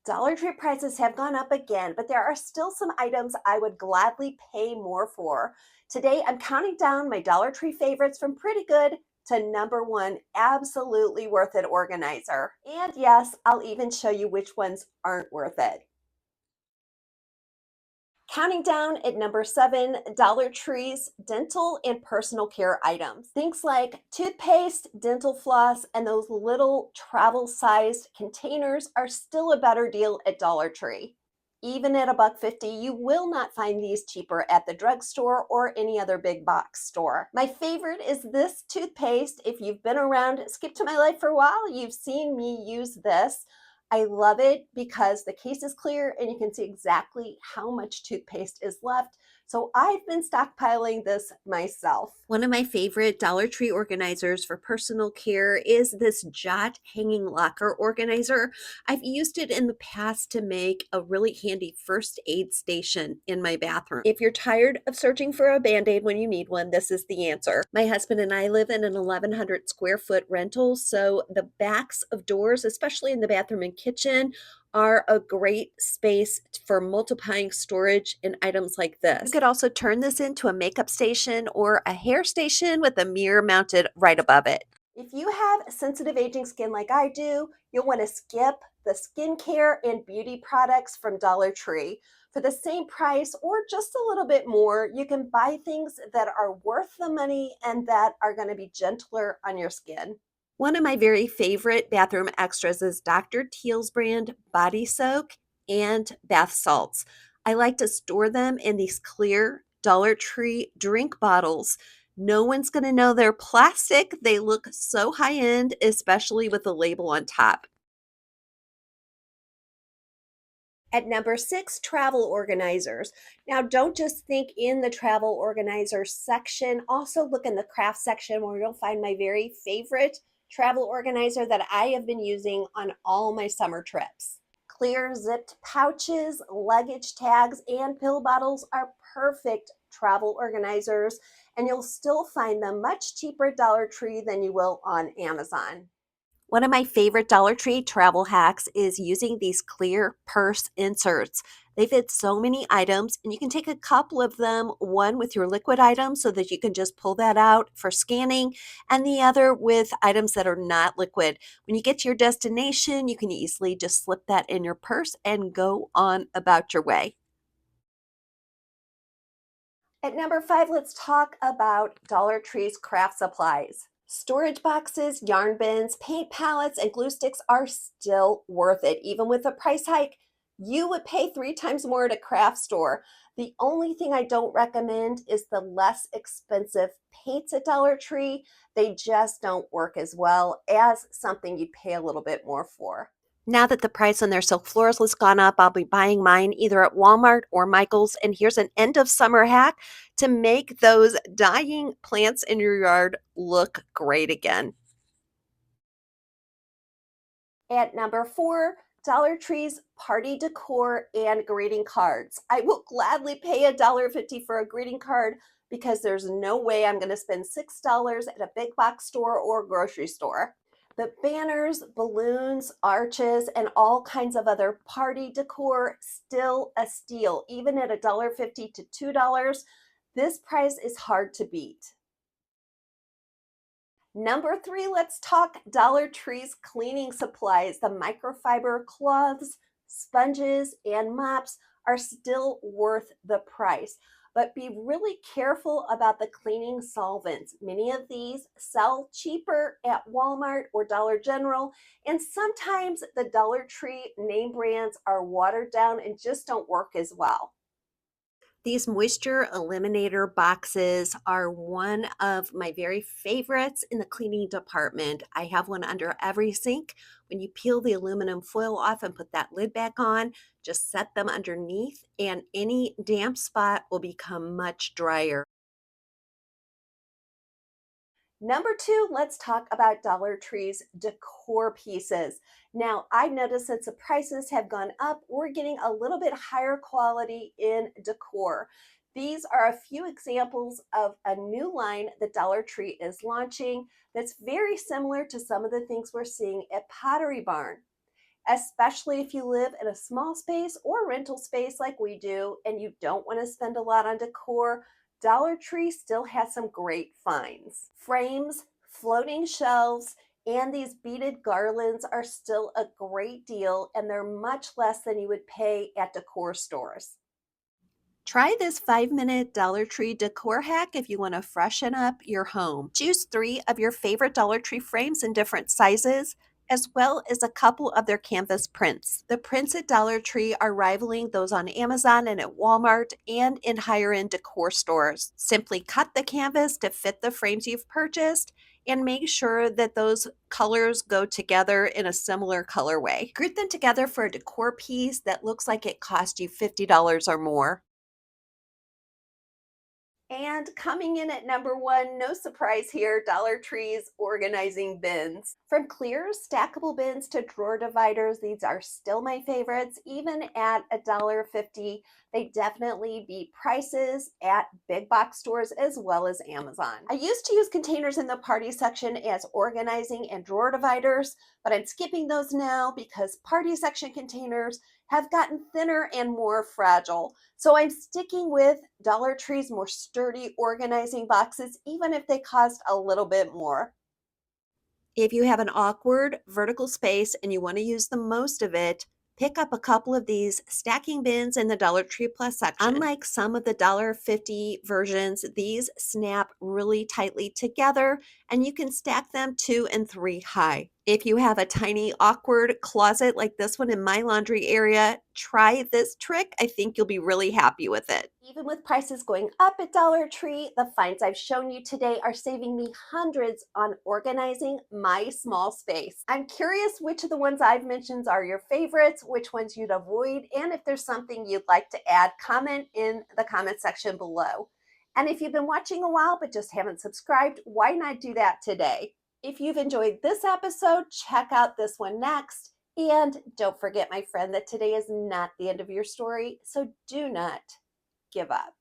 Dollar Tree prices have gone up again, but there are still some items I would gladly pay more for. Today, I'm counting down my Dollar Tree favorites from pretty good to number one, absolutely worth it organizer. And yes, I'll even show you which ones aren't worth it. Counting down at number seven, Dollar Tree's dental and personal care items. Things like toothpaste, dental floss, and those little travel sized containers are still a better deal at Dollar Tree. Even at a buck 50, you will not find these cheaper at the drugstore or any other big box store. My favorite is this toothpaste. If you've been around Skip to My Life for a while, you've seen me use this. I love it because the case is clear and you can see exactly how much toothpaste is left. So I've been stockpiling this myself. One of my favorite Dollar Tree organizers for personal care is this Jot hanging locker organizer. I've used it in the past to make a really handy first aid station in my bathroom. If you're tired of searching for a band-aid when you need one, this is the answer. My husband and I live in an 1,100 square foot rental, so the backs of doors, especially in the bathroom and kitchen, are a great space for multiplying storage in items like this. You could also turn this into a makeup station or a hair station with a mirror mounted right above it. If you have sensitive aging skin like I do, you'll want to skip the skincare and beauty products from Dollar Tree. For the same price or just a little bit more, you can buy things that are worth the money and that are going to be gentler on your skin. One of my very favorite bathroom extras is Dr. Teal's brand body soak and bath salts. I like to store them in these clear Dollar Tree drink bottles. No one's going to know they're plastic. They look so high end, especially with the label on top. At number six, travel organizers. Now, don't just think in the travel organizer section. Also, look in the craft section where you'll find my very favorite travel organizer that I have been using on all my summer trips. Clear zipped pouches, luggage tags, and pill bottles are perfect travel organizers, and you'll still find them much cheaper at Dollar Tree than you will on Amazon. One of my favorite Dollar Tree travel hacks is using these clear purse inserts. They fit so many items, and you can take a couple of them, one with your liquid items so that you can just pull that out for scanning, and the other with items that are not liquid. When you get to your destination, you can easily just slip that in your purse and go on about your way. At number five, let's talk about Dollar Tree's craft supplies. Storage boxes, yarn bins, paint palettes, and glue sticks are still worth it. Even with a price hike, you would pay three times more at a craft store. The only thing I don't recommend is the less expensive paints at Dollar Tree. They just don't work as well as something you'd pay a little bit more for. Now that the price on their silk florals has gone up, I'll be buying mine either at Walmart or Michael's. And here's an end of summer hack to make those dying plants in your yard look great again. At number four, Dollar Tree's party decor and greeting cards. I will gladly pay $1.50 for a greeting card because there's no way I'm going to spend $6 at a big box store or grocery store. The banners, balloons, arches, and all kinds of other party decor still a steal. Even at $1.50 to $2, this price is hard to beat. Number three, let's talk Dollar Tree's cleaning supplies. The microfiber cloths, sponges, and mops are still worth the price. But be really careful about the cleaning solvents. Many of these sell cheaper at Walmart or Dollar General, and sometimes the Dollar Tree name brands are watered down and just don't work as well. These moisture eliminator boxes are one of my very favorites in the cleaning department. I have one under every sink. When you peel the aluminum foil off and put that lid back on, just set them underneath, and any damp spot will become much drier. Number two, let's talk about Dollar Tree's decor pieces. Now, I've noticed since the prices have gone up, we're getting a little bit higher quality in decor. These are a few examples of a new line that Dollar Tree is launching that's very similar to some of the things we're seeing at Pottery Barn. especially if you live in a small space or rental space like we do and you don't want to spend a lot on decor. Dollar Tree still has some great finds. Frames, floating shelves, and these beaded garlands are still a great deal, and they're much less than you would pay at decor stores. Try this 5-minute Dollar Tree decor hack if you want to freshen up your home. Choose 3 of your favorite Dollar Tree frames in different sizes, as well as a couple of their canvas prints. The prints at Dollar Tree are rivaling those on Amazon and at Walmart and in higher end decor stores. Simply cut the canvas to fit the frames you've purchased and make sure that those colors go together in a similar colorway. Group them together for a decor piece that looks like it cost you $50 or more. And coming in at number 1, no surprise here, Dollar Tree's organizing bins. From clear stackable bins to drawer dividers, these are still my favorites. Even at $1.50, they definitely beat prices at big box stores as well as Amazon. I used to use containers in the party section as organizing and drawer dividers, but I'm skipping those now because party section containers have gotten thinner and more fragile. So I'm sticking with Dollar Tree's more sturdy organizing boxes, even if they cost a little bit more. If you have an awkward vertical space and you want to use the most of it, pick up a couple of these stacking bins in the Dollar Tree Plus section. Unlike some of the $1.50 versions, these snap really tightly together and you can stack them 2 and 3 high. If you have a tiny awkward closet like this one in my laundry area, try this trick. I think you'll be really happy with it. Even with prices going up at Dollar Tree, the finds I've shown you today are saving me hundreds on organizing my small space. I'm curious which of the ones I've mentioned are your favorites, which ones you'd avoid, and if there's something you'd like to add, comment in the comment section below. And if you've been watching a while but just haven't subscribed, why not do that today? If you've enjoyed this episode, check out this one next. And don't forget, my friend, that today is not the end of your story, so do not give up.